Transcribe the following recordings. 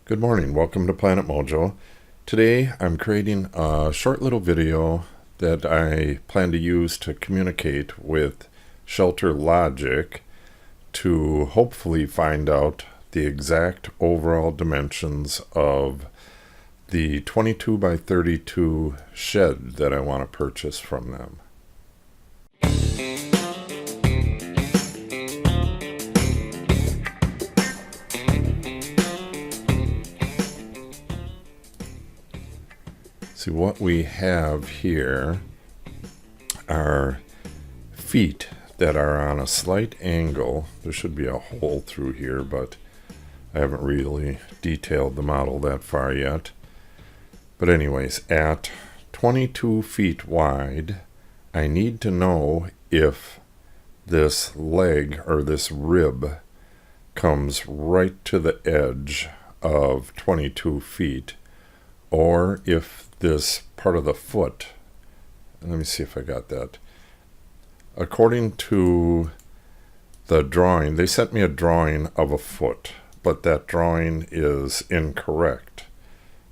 Good morning, welcome to Planet Mojo. Today I'm creating a short little video that I plan to use to communicate with ShelterLogic to hopefully find out the exact overall dimensions of the 22 by 32 shed that I want to purchase from them. See, what we have here are feet that are on a slight angle. There should be a hole through here, but I haven't really detailed the model that far yet. But anyways, at 22 feet wide, I need to know if this leg or this rib comes right to the edge of 22 feet, or if this part of the foot, let me see if I got that. According to the drawing, they sent me a drawing of a foot, but that drawing is incorrect.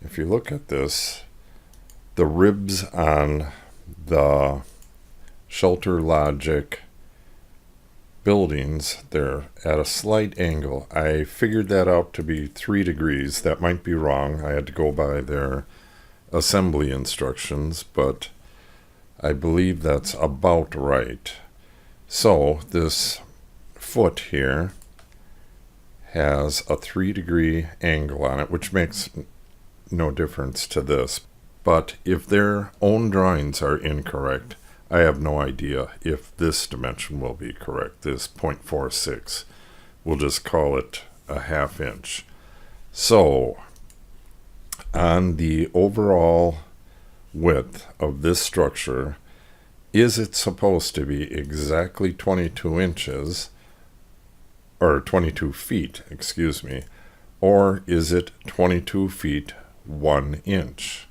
If you look at this, the ribs on the ShelterLogic buildings, they're at a slight angle. I figured that out to be 3 degrees. That might be wrong. I had to go by their assembly instructions, but I believe that's about right. So this foot here has a 3-degree angle on it, which makes no difference to this. But if their own drawings are incorrect, I have no idea if this dimension will be correct. This 0.46. We'll just call it a ½ inch. So on the overall width of this structure, is it supposed to be exactly 22 inches, or 22 feet, excuse me, or is it 22 feet 1 inch?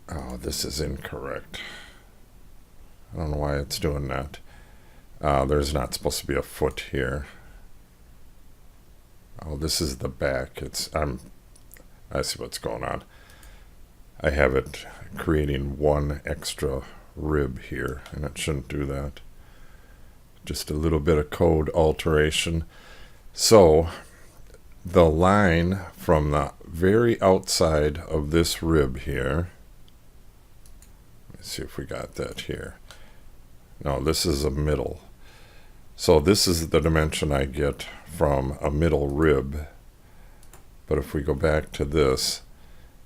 Oh, this is incorrect. I don't know why it's doing that. There's not supposed to be a foot here. Oh, this is the back. I see what's going on. I have it creating one extra rib here, and it shouldn't do that. Just a little bit of code alteration. So the line from the very outside of this rib here, let's see if we got that here. No, this is a middle. So this is the dimension I get from a middle rib. But if we go back to this,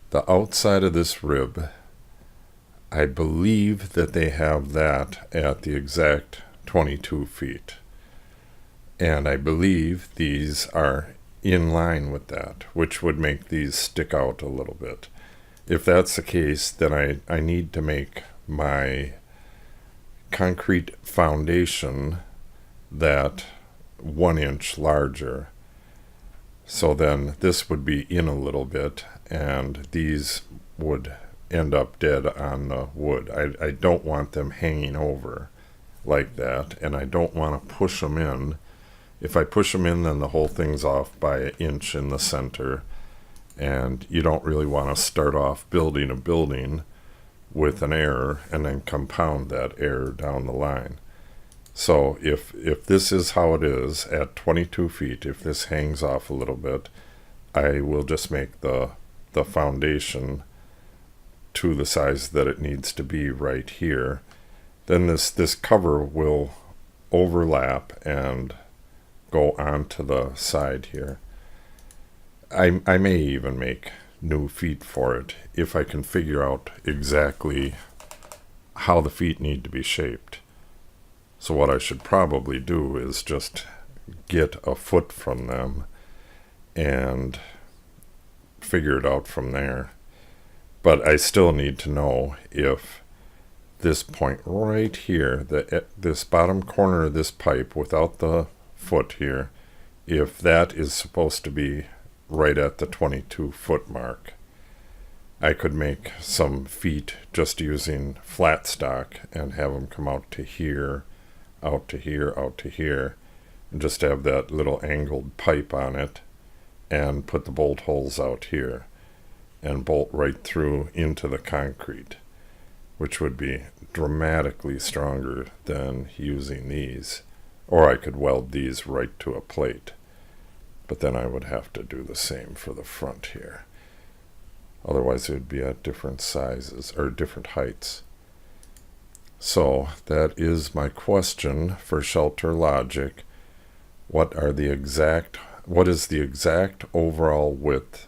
the outside of this rib, I believe that they have that at the exact 22 feet. And I believe these are in line with that, which would make these stick out a little bit. If that's the case, then I need to make my concrete foundation that 1 inch larger. So then this would be in a little bit, and these would end up dead on the wood. I don't want them hanging over like that, and I don't want to push them in. If I push them in, then the whole thing's off by 1 inch in the center, and you don't really want to start off building a building with an error and then compound that error down the line. So if this is how it is at 22 feet, if this hangs off a little bit, I will just make the foundation to the size that it needs to be right here. Then this cover will overlap and go onto the side here. I may even make new feet for it if I can figure out exactly how the feet need to be shaped. So what I should probably do is just get a foot from them and figure it out from there. But I still need to know if this point right here, this bottom corner of this pipe without the foot here, if that is supposed to be right at the 22 foot mark. I could make some feet just using flat stock and have them come out to here, out to here, out to here, and just have that little angled pipe on it, and put the bolt holes out here and bolt right through into the concrete, which would be dramatically stronger than using these. Or I could weld these right to a plate, but then I would have to do the same for the front here. Otherwise it would be at different sizes or different heights. So that is my question for ShelterLogic. What is the exact overall width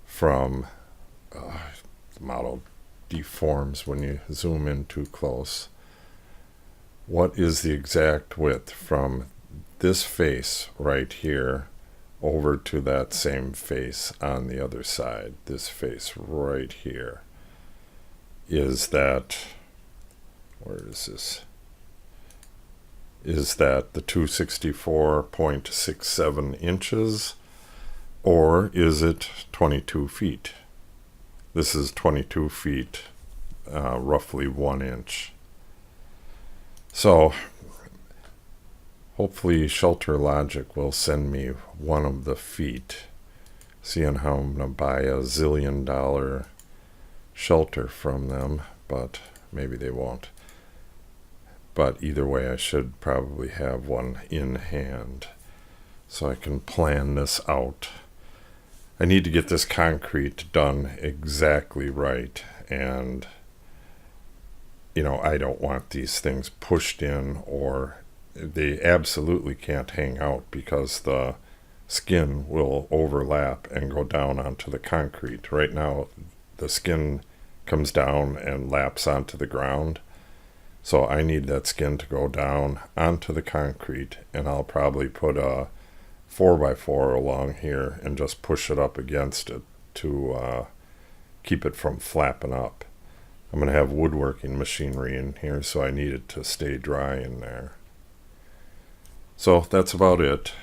from the model deforms when you zoom in too close. What is the exact width from this face right here over to that same face on the other side? This face right here. Is that, where is this? Is that the 264.67 inches, or is it 22 feet? This is 22 feet, roughly 1 inch. So hopefully ShelterLogic will send me one of the feet, seeing how I'm going to buy a $1 zillion shelter from them, but maybe they won't. But either way, I should probably have one in hand so I can plan this out. I need to get this concrete done exactly right, and I don't want these things pushed in, or they absolutely can't hang out because the skin will overlap and go down onto the concrete. Right now the skin comes down and laps onto the ground. So I need that skin to go down onto the concrete, and I'll probably put a 4x4 along here and just push it up against it to keep it from flapping up. I'm going to have woodworking machinery in here, so I need it to stay dry in there. So that's about it.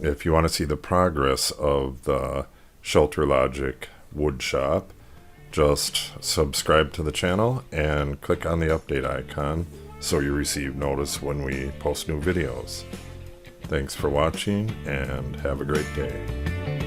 If you want to see the progress of the ShelterLogic Woodshop, just subscribe to the channel and click on the update icon so you receive notice when we post new videos. Thanks for watching and have a great day.